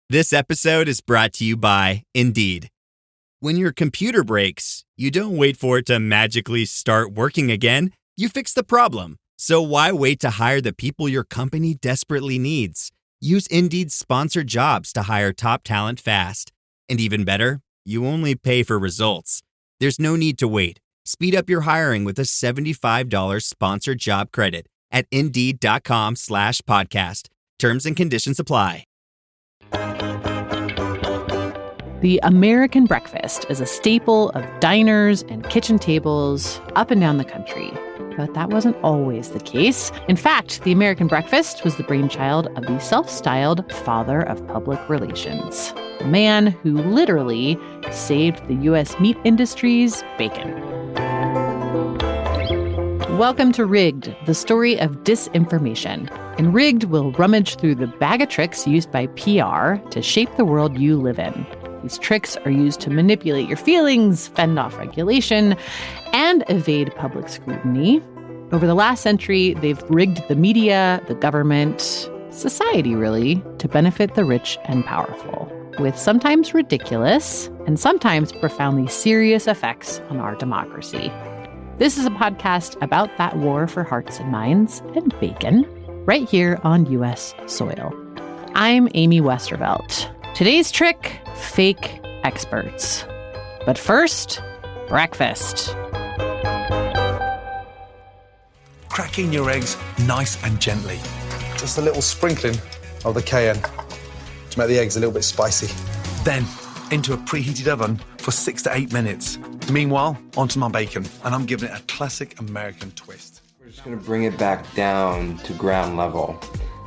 This episode is brought to you by Indeed. When your computer breaks, you don't wait for it to magically start working again. You fix the problem. So why wait to hire the people your company desperately needs? Use Indeed's sponsored jobs to hire top talent fast. And even better, you only pay for results. There's no need to wait. Speed up your hiring with a $75 sponsored job credit at Indeed.com/podcast. Terms and conditions apply. The American breakfast is a staple of diners and kitchen tables up and down the country. But that wasn't always the case. In fact, the American breakfast was the brainchild of the self-styled father of public relations, the man who literally saved the U.S. meat industry's bacon. Welcome to Rigged, the story of disinformation. In Rigged, we'll rummage through the bag of tricks used by PR to shape the world you live in. These tricks are used to manipulate your feelings, fend off regulation, and evade public scrutiny. Over the last century, they've rigged the media, the government, society really, to benefit the rich and powerful, with sometimes ridiculous and sometimes profoundly serious effects on our democracy. This is a podcast about that war for hearts and minds and bacon, right here on U.S. soil. I'm Amy Westervelt. Today's trick, fake experts. But first, breakfast. Cracking your eggs nice and gently. Just a little sprinkling of the cayenne to make the eggs a little bit spicy. Then into a preheated oven for 6 to 8 minutes. Meanwhile, onto my bacon, and I'm giving it a classic American twist. We're just going to bring it back down to ground level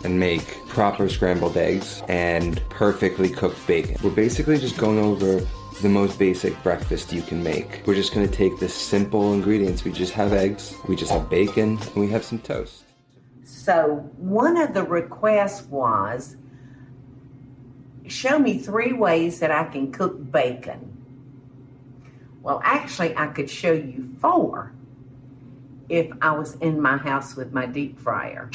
and make proper scrambled eggs and perfectly cooked bacon. We're basically just going over the most basic breakfast you can make. We're just going to take the simple ingredients. We just have eggs, we just have bacon, and we have some toast. So one of the requests was, show me 3 ways that I can cook bacon. Well, actually, I could show you 4 if I was in my house with my deep fryer.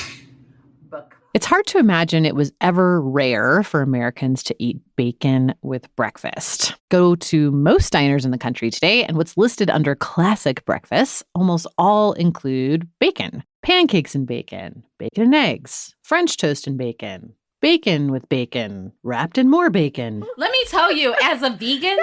It's hard to imagine it was ever rare for Americans to eat bacon with breakfast. Go to most diners in the country today, and what's listed under classic breakfasts almost all include bacon. Pancakes and bacon, bacon and eggs, French toast and bacon, bacon with bacon, wrapped in more bacon. Let me tell you, as a vegan,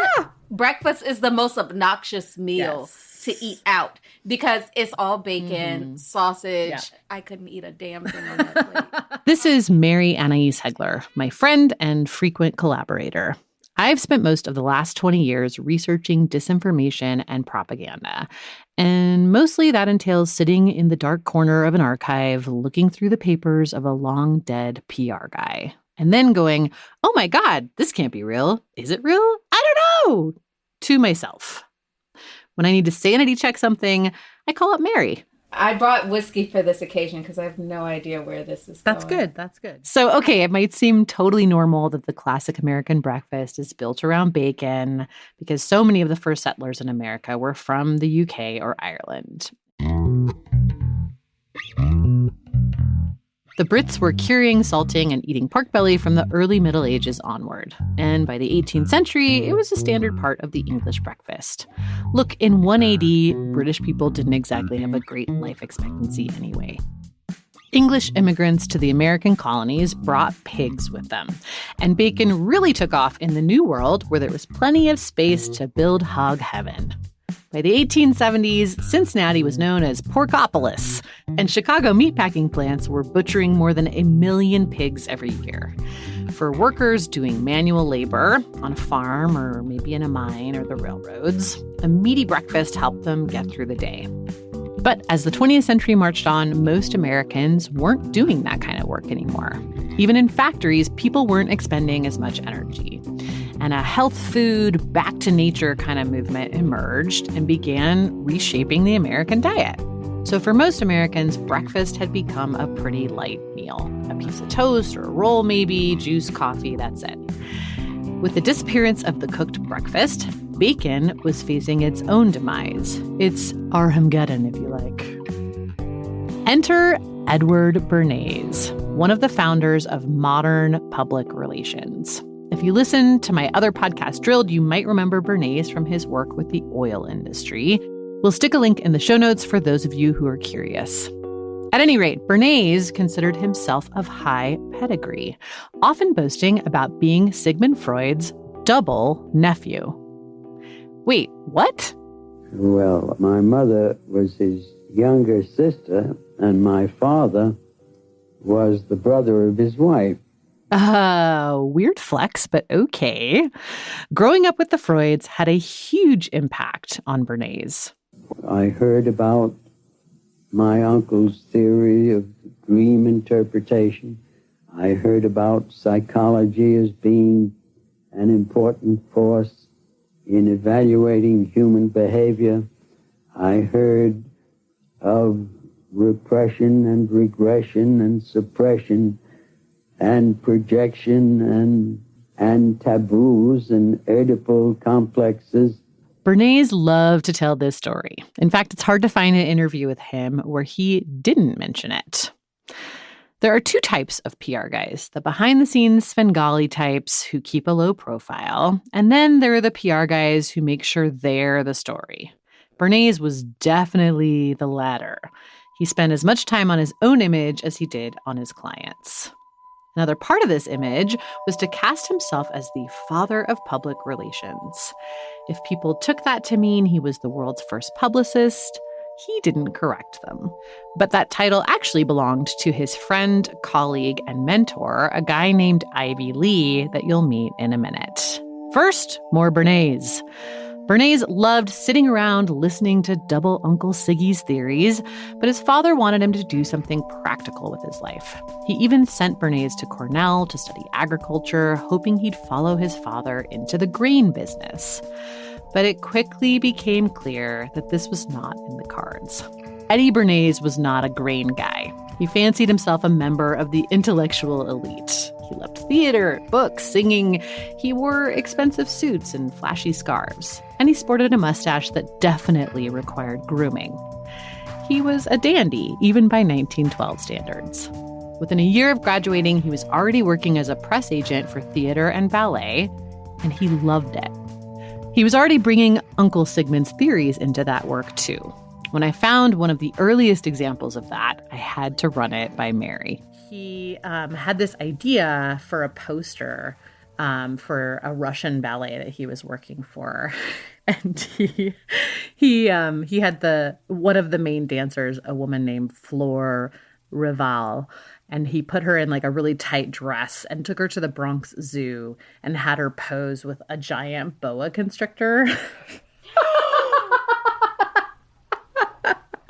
breakfast is the most obnoxious meal to eat out because it's all bacon, sausage. Yeah. I couldn't eat a damn thing on that plate. This is Mary Anais Hegler, my friend and frequent collaborator. I've spent most of the last 20 years researching disinformation and propaganda. And mostly that entails sitting in the dark corner of an archive, looking through the papers of a long dead PR guy, and then going, oh my God, this can't be real. Is it real? I don't know. To myself. When I need to sanity check something, I call up Mary. I brought whiskey for this occasion because I have no idea where this is going. That's good. So, okay, it might seem totally normal that the classic American breakfast is built around bacon because so many of the first settlers in America were from the UK or Ireland. The Brits were curing, salting, and eating pork belly from the early Middle Ages onward. And by the 18th century, it was a standard part of the English breakfast. Look, in 180, British people didn't exactly have a great life expectancy anyway. English immigrants to the American colonies brought pigs with them. And bacon really took off in the New World, where there was plenty of space to build hog heaven. By the 1870s, Cincinnati was known as Porkopolis, and Chicago meatpacking plants were butchering more than 1 million pigs every year. For workers doing manual labor on a farm or maybe in a mine or the railroads, a meaty breakfast helped them get through the day. But as the 20th century marched on, most Americans weren't doing that kind of work anymore. Even in factories, people weren't expending as much energy. And a health food, back to nature kind of movement emerged and began reshaping the American diet. So for most Americans, breakfast had become a pretty light meal. A piece of toast or a roll maybe, juice, coffee, that's it. With the disappearance of the cooked breakfast, bacon was facing its own demise. It's Armageddon, if you like. Enter Edward Bernays, one of the founders of modern public relations. If you listen to my other podcast, Drilled, you might remember Bernays from his work with the oil industry. We'll stick a link in the show notes for those of you who are curious. At any rate, Bernays considered himself of high pedigree, often boasting about being Sigmund Freud's double nephew. Wait, what? Well, my mother was his younger sister, and my father was the brother of his wife. Weird flex, but okay. Growing up with the Freuds had a huge impact on Bernays. I heard about my uncle's theory of dream interpretation. I heard about psychology as being an important force in evaluating human behavior. I heard of repression and regression and suppression and projection and taboos and Oedipal complexes. Bernays loved to tell this story. In fact, it's hard to find an interview with him where he didn't mention it. There are two types of PR guys, the behind-the-scenes Svengali types who keep a low profile, and then there are the PR guys who make sure they're the story. Bernays was definitely the latter. He spent as much time on his own image as he did on his clients. Another part of this image was to cast himself as the father of public relations. If people took that to mean he was the world's first publicist, he didn't correct them. But that title actually belonged to his friend, colleague, and mentor, a guy named Ivy Lee that you'll meet in a minute. First, more Bernays. Bernays loved sitting around listening to double Uncle Siggy's theories, but his father wanted him to do something practical with his life. He even sent Bernays to Cornell to study agriculture, hoping he'd follow his father into the grain business. But it quickly became clear that this was not in the cards. Eddie Bernays was not a grain guy. He fancied himself a member of the intellectual elite. He loved theater, books, singing. He wore expensive suits and flashy scarves. And he sported a mustache that definitely required grooming. He was a dandy, even by 1912 standards. Within a year of graduating, he was already working as a press agent for theater and ballet, and he loved it. He was already bringing Uncle Sigmund's theories into that work, too. When I found one of the earliest examples of that, I had to run it by Mary. He had this idea for a poster for a Russian ballet that he was working for. And he had one of the main dancers, a woman named Flore Rival, and he put her in like a really tight dress and took her to the Bronx Zoo and had her pose with a giant boa constrictor.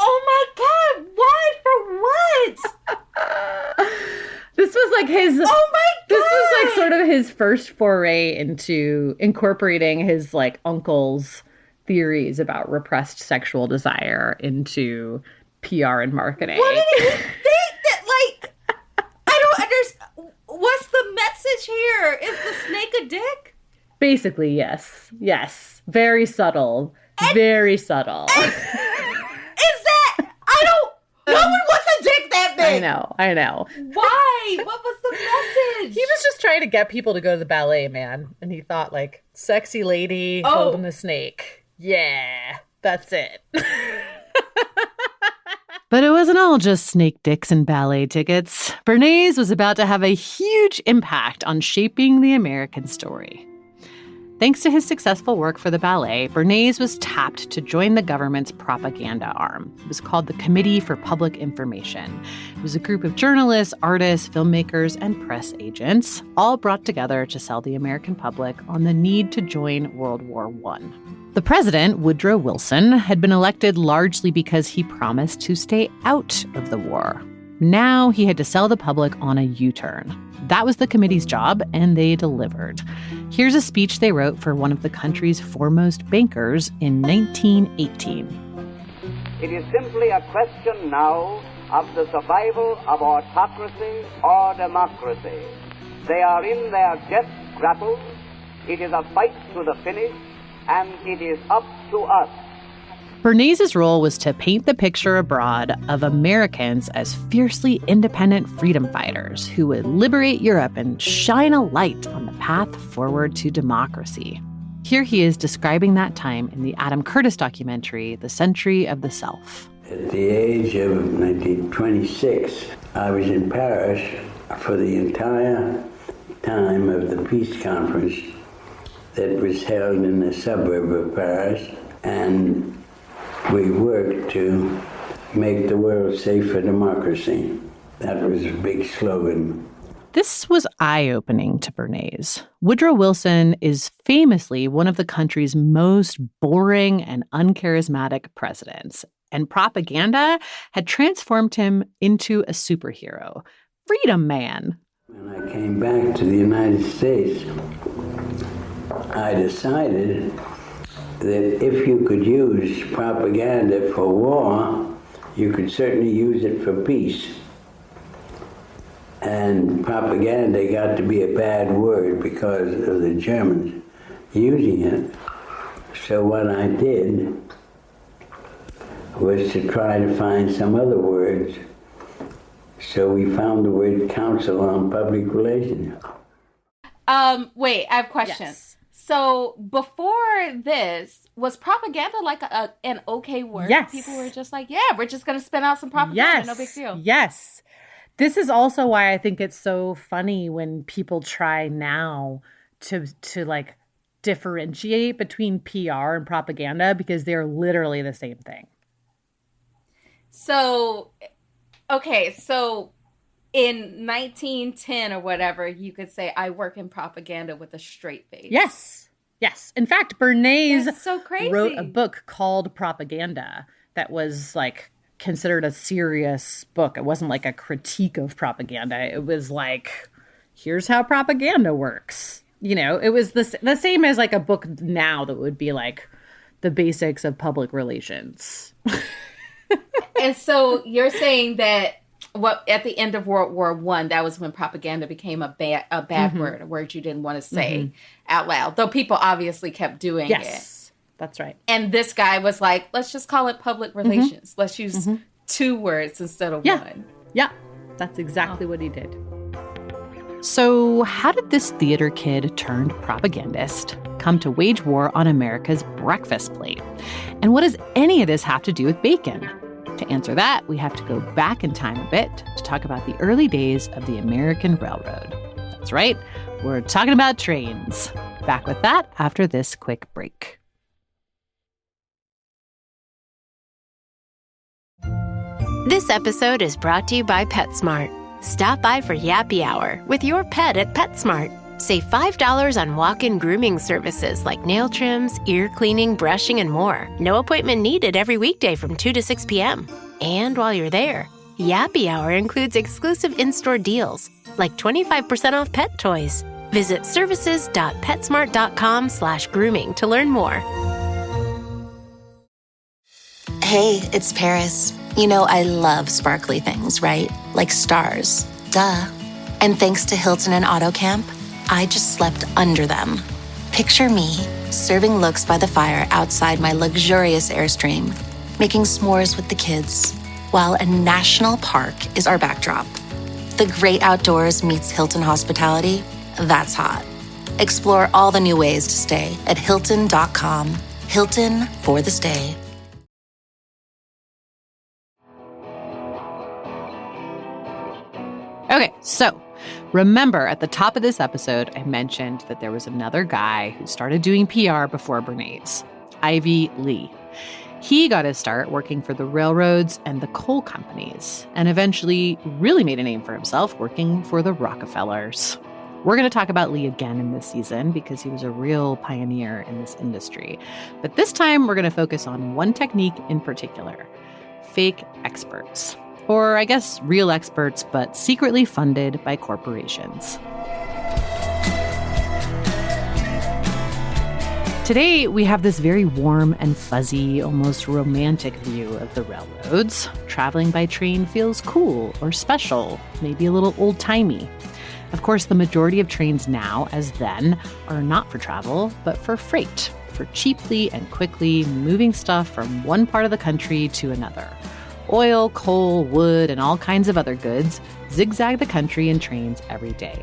Oh my God, why? For what? This was like his... Oh my God! This was like sort of his first foray into incorporating his like uncle's theories about repressed sexual desire into PR and marketing. What did he think that, like, I don't understand. What's the message here? Is the snake a dick? Basically, yes. Yes. Very subtle. Very subtle. Is that, no one wants a dick that big. I know. Why? What was the message? He was just trying to get people to go to the ballet, man. And he thought, like, sexy lady holding a snake. Yeah, that's it. But it wasn't all just snake dicks and ballet tickets. Bernays was about to have a huge impact on shaping the American story. Thanks to his successful work for the ballet, Bernays was tapped to join the government's propaganda arm. It was called the Committee for Public Information. It was a group of journalists, artists, filmmakers, and press agents, all brought together to sell the American public on the need to join World War I. The president, Woodrow Wilson, had been elected largely because he promised to stay out of the war. Now he had to sell the public on a U-turn. That was the committee's job, and they delivered. Here's a speech they wrote for one of the country's foremost bankers in 1918. It is simply a question now of the survival of autocracy or democracy. They are in their death grapple. It is a fight to the finish, and it is up to us Bernays' role was to paint the picture abroad of Americans as fiercely independent freedom fighters who would liberate Europe and shine a light on the path forward to democracy. Here he is describing that time in the Adam Curtis documentary, The Century of the Self. At the age of 26, I was in Paris for the entire time of the peace conference that was held in the suburb of Paris, and we worked to make the world safe for democracy. That was a big slogan. This was eye-opening to Bernays. Woodrow Wilson is famously one of the country's most boring and uncharismatic presidents, and propaganda had transformed him into a superhero. Freedom man. When I came back to the United States, I decided that if you could use propaganda for war, you could certainly use it for peace. And propaganda got to be a bad word because of the Germans using it. So what I did was to try to find some other words. So we found the word Council on Public Relations. Wait, I have questions. Yes. So before this, was propaganda like an okay word? Yes. People were just like, yeah, we're just going to spin out some propaganda. Yes. No big deal. Yes. This is also why I think it's so funny when people try now to like differentiate between PR and propaganda, because they're literally the same thing. So, okay, so in 1910 or whatever, you could say, I work in propaganda with a straight face. Yes. Yes. In fact, Bernays so crazy. wrote a book called Propaganda that was like considered a serious book. It wasn't like a critique of propaganda. It was like, here's how propaganda works. You know, it was the same as like a book now that would be like the basics of public relations. And so you're saying that at the end of World War I, that was when propaganda became a bad word, a word you didn't want to say out loud, though people obviously kept doing it. Yes, that's right. And this guy was like, let's just call it public relations. Let's use two words instead of one. Yeah, that's exactly what he did. So how did this theater kid turned propagandist come to wage war on America's breakfast plate? And what does any of this have to do with bacon? To answer that, we have to go back in time a bit to talk about the early days of the American Railroad. That's right, we're talking about trains. Back with that after this quick break. This episode is brought to you by PetSmart. Stop by for Yappy Hour with your pet at PetSmart. Save $5 on walk-in grooming services like nail trims, ear cleaning, brushing, and more. No appointment needed every weekday from 2 to 6 p.m. And while you're there, Yappy Hour includes exclusive in-store deals like 25% off pet toys. Visit services.petsmart.com/grooming to learn more. Hey, it's Paris. You know I love sparkly things, right? Like stars. Duh. And thanks to Hilton and AutoCamp, I just slept under them. Picture me, serving looks by the fire outside my luxurious Airstream, making s'mores with the kids, while a national park is our backdrop. The great outdoors meets Hilton hospitality. That's hot. Explore all the new ways to stay at Hilton.com. Hilton for the stay. Okay, so remember at the top of this episode, I mentioned that there was another guy who started doing PR before Bernays, Ivy Lee. He got his start working for the railroads and the coal companies, and eventually really made a name for himself working for the Rockefellers. We're going to talk about Lee again in this season because he was a real pioneer in this industry. But this time, we're going to focus on one technique in particular: fake experts. Or I guess real experts, but secretly funded by corporations. Today, we have this very warm and fuzzy, almost romantic view of the railroads. Traveling by train feels cool or special, maybe a little old-timey. Of course, the majority of trains now, as then, are not for travel, but for freight, for cheaply and quickly moving stuff from one part of the country to another. Oil, coal, wood, and all kinds of other goods zigzag the country in trains every day.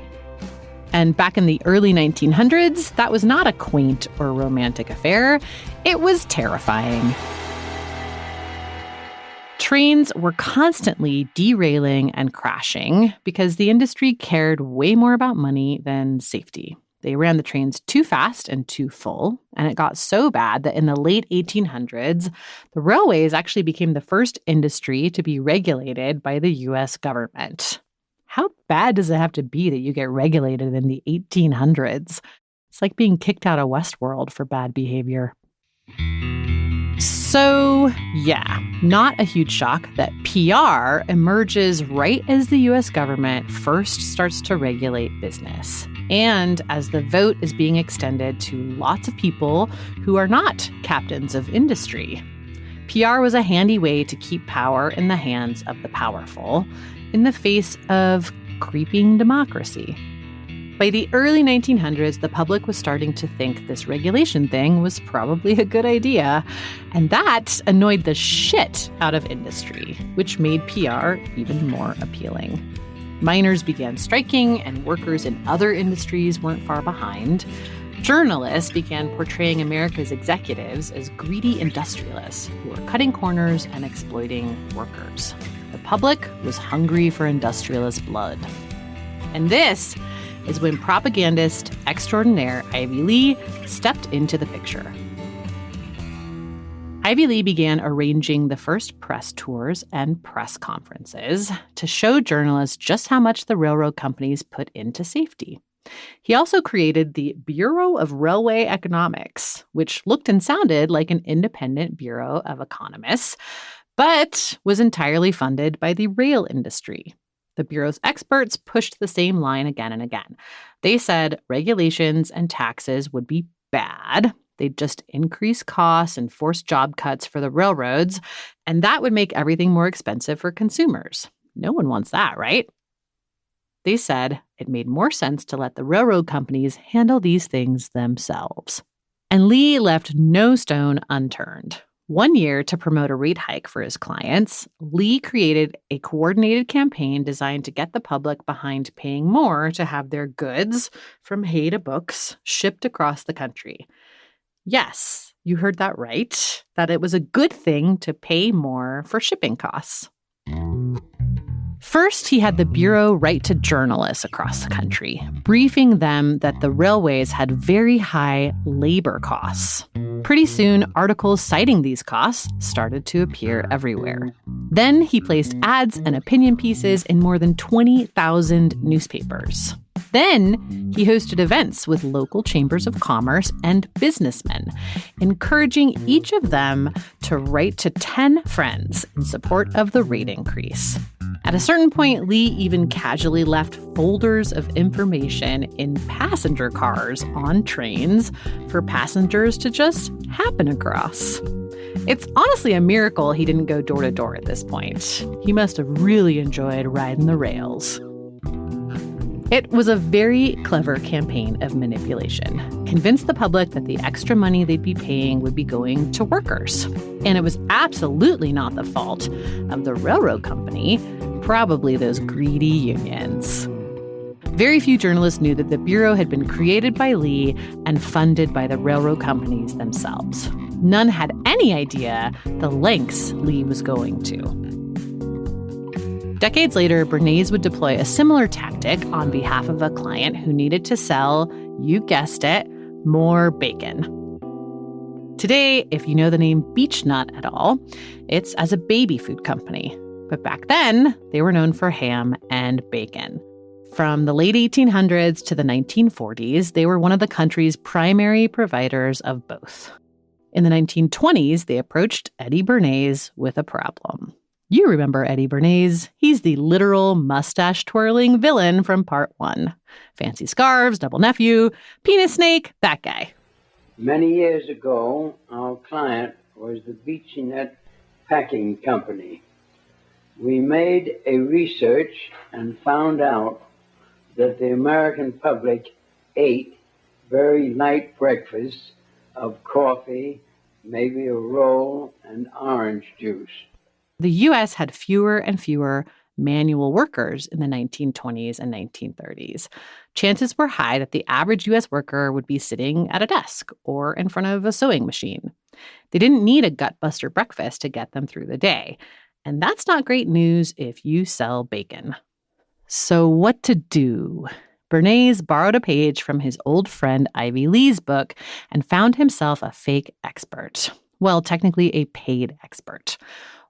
And back in the early 1900s, that was not a quaint or romantic affair. It was terrifying. Trains were constantly derailing and crashing because the industry cared way more about money than safety. They ran the trains too fast and too full, and it got so bad that in the late 1800s, the railways actually became the first industry to be regulated by the U.S. government. How bad does it have to be that you get regulated in the 1800s? It's like being kicked out of Westworld for bad behavior. So, yeah, not a huge shock that PR emerges right as the U.S. government first starts to regulate business, and as the vote is being extended to lots of people who are not captains of industry. PR was a handy way to keep power in the hands of the powerful in the face of creeping democracy. By the early 1900s, the public was starting to think this regulation thing was probably a good idea, and that annoyed the shit out of industry, which made PR even more appealing. Miners began striking, and workers in other industries weren't far behind. Journalists began portraying America's executives as greedy industrialists who were cutting corners and exploiting workers. The public was hungry for industrialist blood. And this is when propagandist extraordinaire Ivy Lee stepped into the picture. Ivy Lee began arranging the first press tours and press conferences to show journalists just how much the railroad companies put into safety. He also created the Bureau of Railway Economics, which looked and sounded like an independent bureau of economists, but was entirely funded by the rail industry. The Bureau's experts pushed the same line again and again. They said regulations and taxes would be bad. They'd just increase costs and force job cuts for the railroads, and that would make everything more expensive for consumers. No one wants that, right? They said it made more sense to let the railroad companies handle these things themselves. And Lee left no stone unturned. One year, to promote a rate hike for his clients, Lee created a coordinated campaign designed to get the public behind paying more to have their goods, from hay to books, shipped across the country. Yes, you heard that right, that it was a good thing to pay more for shipping costs. First, he had the Bureau write to journalists across the country, briefing them that the railways had very high labor costs. Pretty soon, articles citing these costs started to appear everywhere. Then he placed ads and opinion pieces in more than 20,000 newspapers. Then he hosted events with local chambers of commerce and businessmen, encouraging each of them to write to 10 friends in support of the rate increase. At a certain point, Lee even casually left folders of information in passenger cars on trains for passengers to just happen across. It's honestly a miracle he didn't go door to door at this point. He must have really enjoyed riding the rails. It was a very clever campaign of manipulation. Convince the public that the extra money they'd be paying would be going to workers. And it was absolutely not the fault of the railroad company, probably those greedy unions. Very few journalists knew that the Bureau had been created by Lee and funded by the railroad companies themselves. None had any idea the lengths Lee was going to. Decades later, Bernays would deploy a similar tactic on behalf of a client who needed to sell, you guessed it, more bacon. Today, if you know the name Beechnut at all, it's as a baby food company. But back then, they were known for ham and bacon. From the late 1800s to the 1940s, they were one of the country's primary providers of both. In the 1920s, they approached Eddie Bernays with a problem. You remember Eddie Bernays. He's the literal mustache-twirling villain from Part 1. Fancy scarves, double nephew, penis snake, that guy. Many years ago, our client was the Beechnut Packing Company. We made a research and found out that the American public ate very light breakfasts of coffee, maybe a roll, and orange juice. The U.S. had fewer and fewer manual workers in the 1920s and 1930s. Chances were high that the average U.S. worker would be sitting at a desk or in front of a sewing machine. They didn't need a gut-buster breakfast to get them through the day. And that's not great news if you sell bacon. So what to do? Bernays borrowed a page from his old friend Ivy Lee's book and found himself a fake expert. Well, technically a paid expert.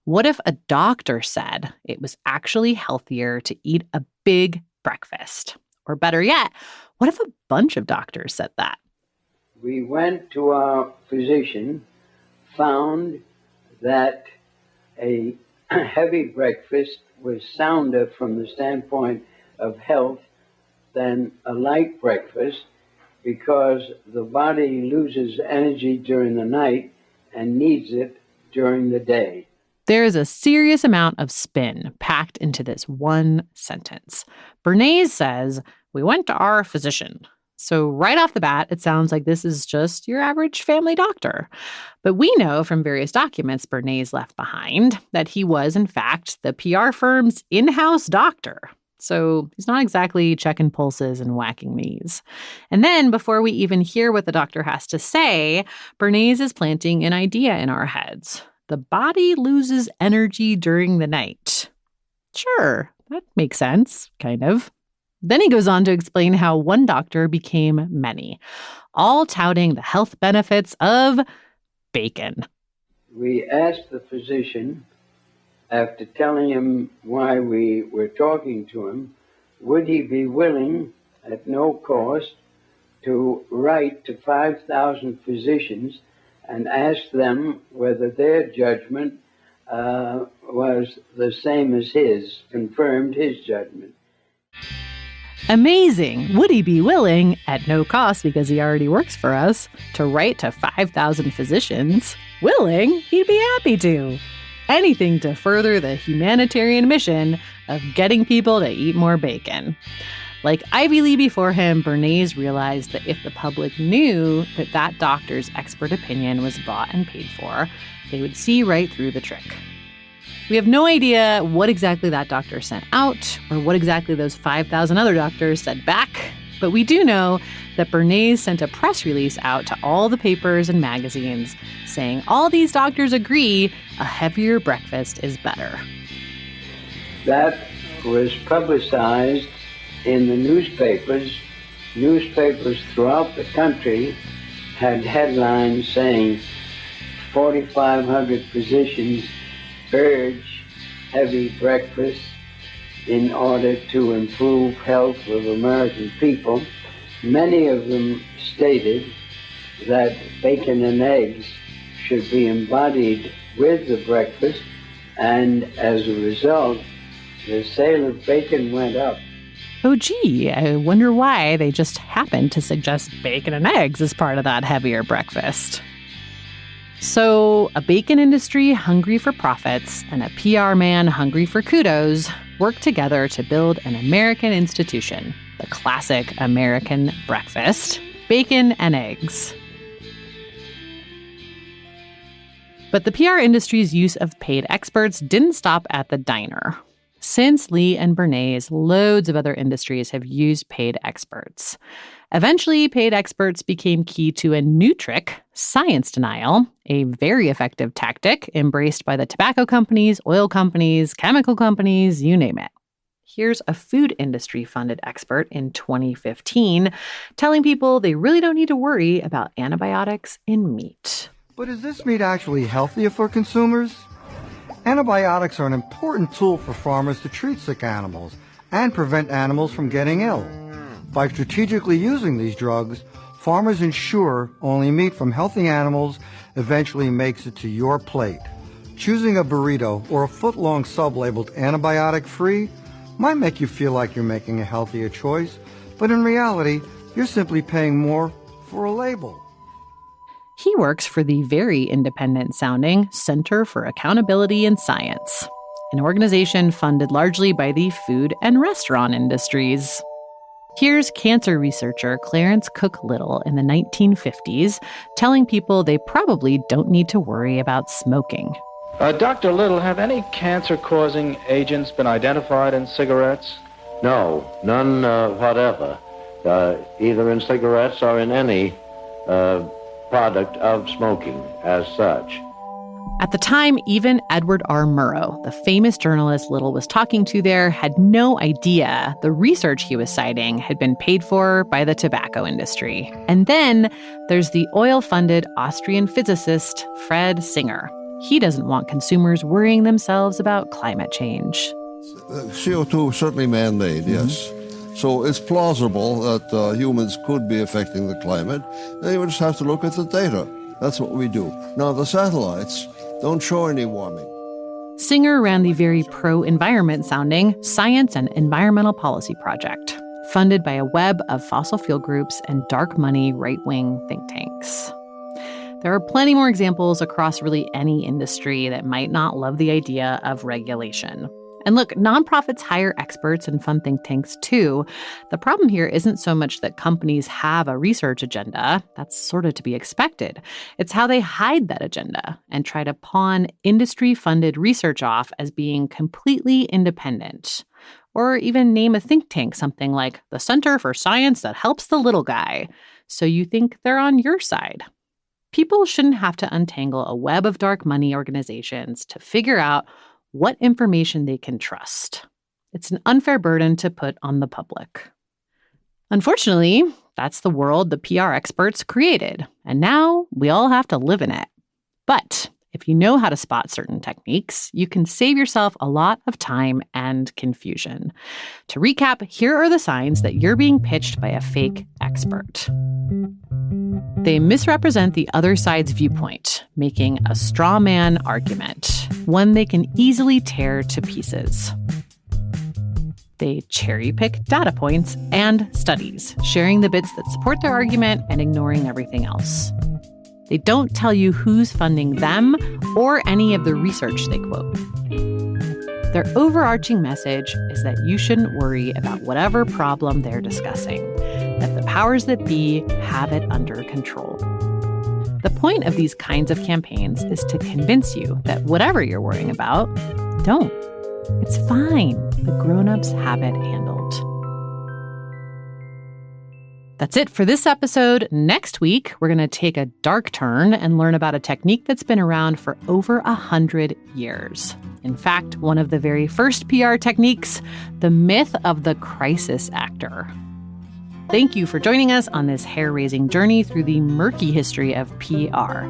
What if a doctor said it was actually healthier to eat a big breakfast? Or better yet, what if a bunch of doctors said that? We went to our physician, found that a heavy breakfast was sounder from the standpoint of health than a light breakfast because the body loses energy during the night and needs it during the day. There is a serious amount of spin packed into this one sentence. Bernays says, "We went to our physician." So right off the bat, it sounds like this is just your average family doctor. But we know from various documents Bernays left behind that he was, in fact, the PR firm's in-house doctor. So he's not exactly checking pulses and whacking knees. And then, before we even hear what the doctor has to say, Bernays is planting an idea in our heads. The body loses energy during the night. Sure, that makes sense, kind of. Then he goes on to explain how one doctor became many, all touting the health benefits of bacon. We asked the physician, after telling him why we were talking to him, would he be willing, at no cost, to write to 5,000 physicians and ask them whether their judgment was the same as his, confirmed his judgment. Amazing. Would he be willing, at no cost because he already works for us, to write to 5,000 physicians? Willing? He'd be happy to. Anything to further the humanitarian mission of getting people to eat more bacon. Like Ivy Lee before him, Bernays realized that if the public knew that that doctor's expert opinion was bought and paid for, they would see right through the trick. We have no idea what exactly that doctor sent out or what exactly those 5,000 other doctors said back, but we do know that Bernays sent a press release out to all the papers and magazines saying all these doctors agree a heavier breakfast is better. That was publicized in the newspapers. Newspapers throughout the country had headlines saying 4,500 physicians urge heavy breakfast in order to improve health of American people. Many of them stated that bacon and eggs should be embodied with the breakfast, and as a result, the sale of bacon went up. Oh, gee, I wonder why they just happened to suggest bacon and eggs as part of that heavier breakfast. So, a bacon industry hungry for profits and a PR man hungry for kudos work together to build an American institution, the classic American breakfast, bacon and eggs. But the PR industry's use of paid experts didn't stop at the diner. Since Lee and Bernays, loads of other industries have used paid experts. Eventually, paid experts became key to a new trick, science denial, a very effective tactic embraced by the tobacco companies, oil companies, chemical companies, you name it. Here's a food industry-funded expert in 2015 telling people they really don't need to worry about antibiotics in meat. But is this meat actually healthier for consumers? Antibiotics are an important tool for farmers to treat sick animals and prevent animals from getting ill. By strategically using these drugs, farmers ensure only meat from healthy animals eventually makes it to your plate. Choosing a burrito or a foot-long sub labeled antibiotic-free might make you feel like you're making a healthier choice, but in reality, you're simply paying more for a label. He works for the very independent-sounding Center for Accountability in Science, an organization funded largely by the food and restaurant industries. Here's cancer researcher Clarence Cook Little in the 1950s telling people they probably don't need to worry about smoking. Dr. Little, have any cancer-causing agents been identified in cigarettes? No, none whatever, either in cigarettes or in any product of smoking as such. At the time, even Edward R. Murrow, the famous journalist Little was talking to there, had no idea the research he was citing had been paid for by the tobacco industry. And then there's the oil-funded Austrian physicist Fred Singer. He doesn't want consumers worrying themselves about climate change. CO2 certainly man-made, yes. So it's plausible that humans could be affecting the climate. And you just have to look at the data. That's what we do. Now, the satellites don't show any warming. Singer ran the very pro-environment sounding Science and Environmental Policy Project, funded by a web of fossil fuel groups and dark money right-wing think tanks. There are plenty more examples across really any industry that might not love the idea of regulation. And look, nonprofits hire experts and fund think tanks too. The problem here isn't so much that companies have a research agenda. That's sort of to be expected. It's how they hide that agenda and try to pawn industry-funded research off as being completely independent. Or even name a think tank something like the Center for Science That Helps the Little Guy, so you think they're on your side. People shouldn't have to untangle a web of dark money organizations to figure out what information they can trust. It's an unfair burden to put on the public. Unfortunately, that's the world the PR experts created, and now we all have to live in it. But if you know how to spot certain techniques, you can save yourself a lot of time and confusion. To recap, here are the signs that you're being pitched by a fake expert. They misrepresent the other side's viewpoint, making a straw man argument, one they can easily tear to pieces. They cherry-pick data points and studies, sharing the bits that support their argument and ignoring everything else. They don't tell you who's funding them or any of the research they quote. Their overarching message is that you shouldn't worry about whatever problem they're discussing, that the powers that be have it under control. The point of these kinds of campaigns is to convince you that whatever you're worrying about, don't. It's fine. The grown-ups have it handled. That's it for this episode. Next week, we're going to take a dark turn and learn about a technique that's been around for over 100 years. In fact, one of the very first PR techniques, the myth of the crisis actor. Thank you for joining us on this hair-raising journey through the murky history of PR.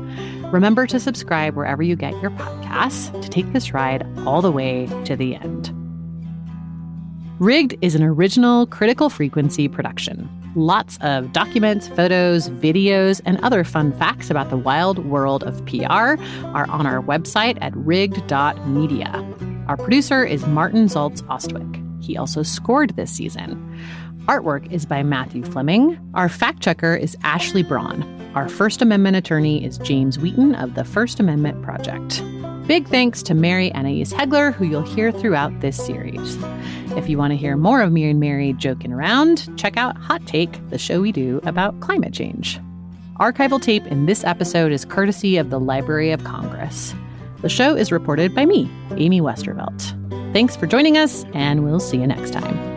Remember to subscribe wherever you get your podcasts to take this ride all the way to the end. Rigged is an original Critical Frequency production. Lots of documents, photos, videos, and other fun facts about the wild world of PR are on our website at rigged.media. Our producer is Martin Zaltz Ostwick. He also scored this season. Artwork is by Matthew Fleming. Our fact-checker is Ashley Braun. Our First Amendment attorney is James Wheaton of the First Amendment Project. Big thanks to Mary Anais Hegler, who you'll hear throughout this series. If you want to hear more of me and Mary joking around, check out Hot Take, the show we do about climate change. Archival tape in this episode is courtesy of the Library of Congress. The show is reported by me, Amy Westervelt. Thanks for joining us, and we'll see you next time.